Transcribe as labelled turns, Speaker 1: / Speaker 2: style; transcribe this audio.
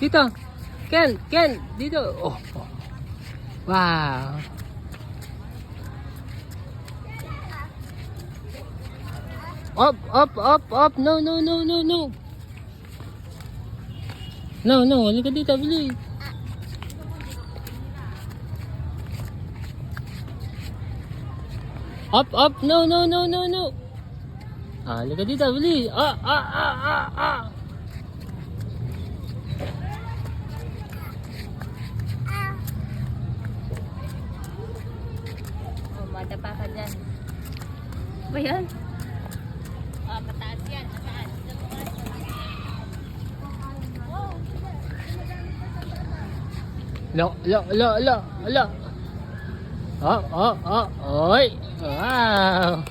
Speaker 1: Dito. Ken, dito. Oh. Wow. Up. No. No. Halika dito, bilis. Up. No. Halika dito, bilis.
Speaker 2: Oh, madapa ka dyan. Ba yan? Mataas yan. Mataas.
Speaker 1: Lo. Oy. Wow.